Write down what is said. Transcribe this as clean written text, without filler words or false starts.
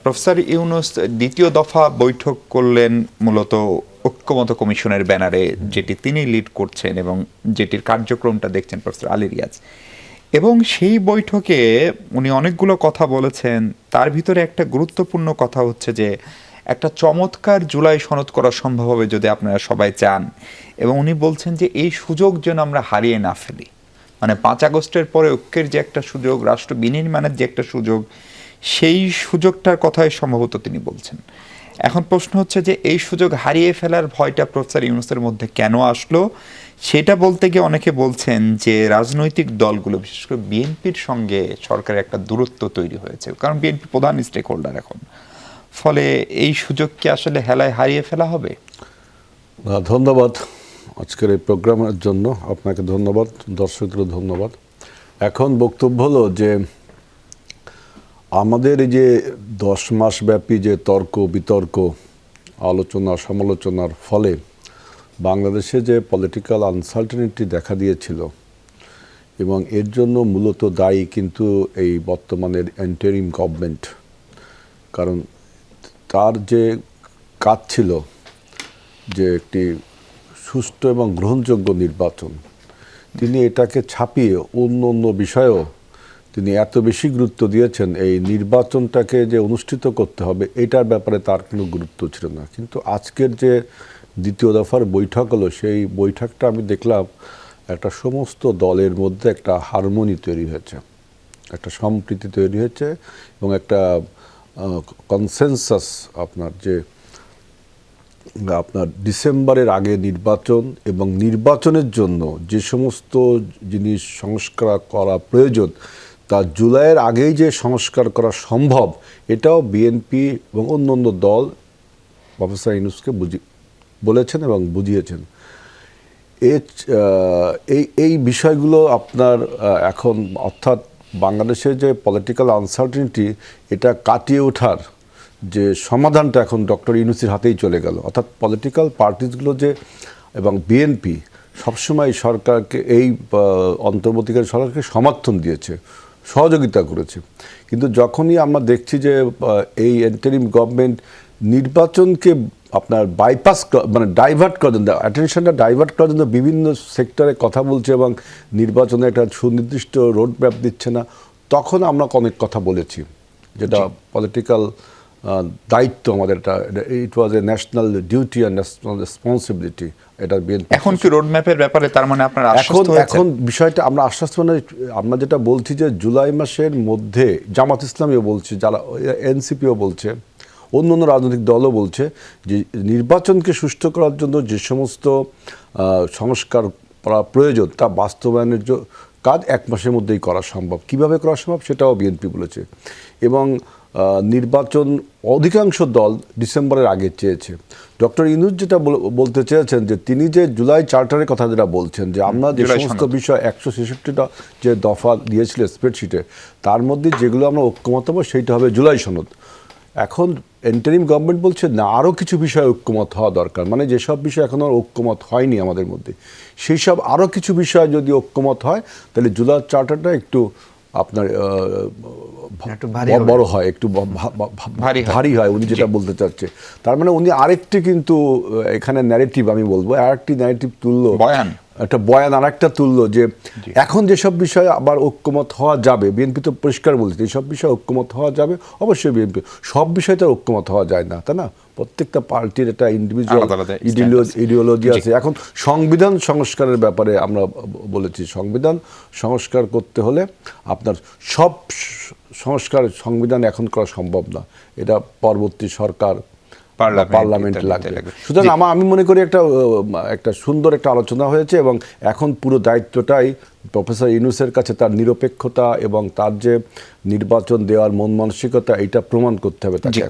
Professor Yunus দ্বিতীয় দফা বৈঠক করলেন মূলত ঐক্যমত কমিশনের ব্যানারে, যেটি তিনি লিড করছেন এবং যেটির কার্যক্রমটা দেখছেন প্রফেসর আলী রিয়াজ। এবং সেই বৈঠকে উনি অনেকগুলো কথা বলেছেন। তার ভিতরে একটা গুরুত্বপূর্ণ কথা হচ্ছে যে একটা চমৎকার জুলাই সনদ করা সম্ভব হবে যদি আপনারা সবাই চান। এবং উনি বলছেন যে এই সুযোগ যেন আমরা হারিয়ে না ফেলি। মানে 5 আগস্টের পরে ঐক্যের যে একটা সুযোগ, রাষ্ট্র বিনির্মাণের যে একটা সুযোগ, সেই সুযোগটার কথাই সম্ভবত তিনি বলছেন। এখন প্রশ্ন হচ্ছে যে এই সুযোগ হারিয়ে ফেলার ভয়টা প্রফেসর ইউনূসের মধ্যে কেন আসলো? সেটা বলতে গিয়ে অনেকে বলছেন যে রাজনৈতিক দলগুলো, বিশেষ করে বিএনপির সঙ্গে সরকারের একটা দূরত্ব তৈরি হয়েছে, কারণ বিএনপি প্রধান স্টেক হোল্ডার এখন। ফলে এই সুযোগ কি আসলে হেলায় হারিয়ে ফেলা হবে? ধন্যবাদ আজকের এই প্রোগ্রামের জন্য, আপনাকে ধন্যবাদ, দর্শকদেরও ধন্যবাদ। এখন বক্তব্য হলো যে আমাদের এই যে 10 মাস ব্যাপী যে তর্ক বিতর্ক, আলোচনা সমালোচনার ফলে বাংলাদেশে যে পলিটিক্যাল আনসার্টেনিটি দেখা দিয়েছিল, এবং এর জন্য মূলত দায়ী কিন্তু এই বর্তমানের ইন্টারিম গভর্নমেন্ট। কারণ তার যে কাজ ছিল যে একটি সুষ্ঠু এবং গ্রহণযোগ্য নির্বাচন, তিনি এটাকে ছাপিয়ে অন্য বিষয়েও তিনি এত বেশি গুরুত্ব দিয়েছেন। এই নির্বাচনটাকে যে অনুষ্ঠিত করতে হবে এটার ব্যাপারে তার কোনো গুরুত্ব ছিল না। কিন্তু আজকের যে দ্বিতীয় দফার বৈঠক হলো, সেই বৈঠকটা আমি দেখলাম একটা সমস্ত দলের মধ্যে একটা হারমোনি তৈরি হয়েছে, একটা সম্প্রীতি তৈরি হয়েছে এবং একটা কনসেনসাস আপনার ডিসেম্বরের আগে নির্বাচন এবং নির্বাচনের জন্য যে সমস্ত জিনিস সংস্কার করা প্রয়োজন তা জুলাইয়ের আগেই যে সংস্কার করা সম্ভব, এটাও বিএনপি এবং অন্য দল প্রফেসর ইউনূসকে বলেছেন এবং বুঝিয়েছেন। এই বিষয়গুলো আপনার এখন অর্থাৎ বাংলাদেশের যে পলিটিক্যাল আনসার্টেনিটি, এটা কাটিয়ে ওঠার যে সমাধানটা এখন ডক্টর ইউনূসের হাতেই চলে গেল। অর্থাৎ পলিটিক্যাল পার্টিসগুলো যে এবং বিএনপি সবসময় সরকারকে, এই অন্তর্বর্তীকালীন সরকারকে সমর্থন দিয়েছে, সহযোগিতা করেছে। কিন্তু যখনই আমরা দেখছি যে এই ইন্টারিম গভর্নমেন্ট নির্বাচনকে আপনার বাইপাস, মানে ডাইভার্ট করার জন্য, অ্যাটেনশনটা ডাইভার্ট করার জন্য বিভিন্ন সেক্টরে কথা বলছে এবং নির্বাচনে একটা সুনির্দিষ্ট রোড ম্যাপ দিচ্ছে না, তখন আমরা অনেক কথা বলেছি যেটা পলিটিক্যাল দায়িত্ব আমাদের, এটা it was a national duty and national responsibility. এটা এখন কি রোড ম্যাপের ব্যাপারে তার মানে আপনার এখন বিষয়টা আমরা আশ্বস্ত, মানে আমরা যেটা বলছি যে জুলাই মাসের মধ্যে জামাত ইসলামীও বলছে, যারা এনসিপিও বলছে, অন্য রাজনৈতিক দলও বলছে যে নির্বাচনকে সুষ্ঠু করার জন্য যে সমস্ত সংস্কার করা প্রয়োজন তা বাস্তবায়নের কাজ 1 মাসের মধ্যেই করা সম্ভব। কিভাবে করা সম্ভব সেটাও বিএনপি বলেছে। এবং নির্বাচন অধিকাংশ দল ডিসেম্বরের আগে চেয়েছে। ডক্টর ইউনূস যেটা বলতে চেয়েছেন যে তিনি যে জুলাই চার্টারের কথা যেটা বলছেন, যে আমরা যে সমস্ত বিষয় 166টা যে দফা দিয়েছিল স্প্রেডশিটে, তার মধ্যে যেগুলো আমরা ঐক্যমত হবো সেইটা হবে জুলাই সনদ। এখন ইন্টারিম গভর্নমেন্ট বলছে না, আরও কিছু বিষয় ঐক্যমত হওয়া দরকার। মানে যেসব বিষয় এখন আর ঐক্যমত হয়নি আমাদের মধ্যে, সেই সব আরও কিছু বিষয় যদি ঐক্যমত হয় তাহলে জুলাই চার্টারটা একটু আপনার বড় হয়, একটু ভারী হয়, উনি যেটা বলতে চাচ্ছে। তার মানে উনি আরেকটি কিন্তু এখানে ন্যারেটিভ, আমি বলবো আরেকটি ন্যারেটিভ তুললো, একটা বয়ান আরেকটা তুললো যে এখন যেসব বিষয়ে আবার ঐক্যমত হওয়া যাবে, বিএনপি তো পরিষ্কার বলছে এইসব বিষয়ে ঐক্যমত হওয়া যাবে। অবশ্যই বিএনপি সব বিষয়তে ঐক্যমত হওয়া যায় না, তাই না? প্রত্যেকটা পার্টির একটা ইন্ডিভিজুয়াল ইডিওলজি আছে। এখন সংবিধান সংস্কারের ব্যাপারে আমরা বলেছি, সংবিধান সংস্কার করতে হলে আপনার সব সংবিধান এখন করা সম্ভব না, এটা পরবর্তী সরকার পার্লামেন্ট লাগবে। সুতরাং আমি মনে করি একটা সুন্দর একটা আলোচনা হয়েছে এবং এখন পুরো দায়িত্বটাই প্রফেসর ইউনূসের কাছে, তার নিরপেক্ষতা এবং তার যে নির্বাচন দেওয়ার মন মানসিকতা, এটা প্রমাণ করতে হবে তাকে।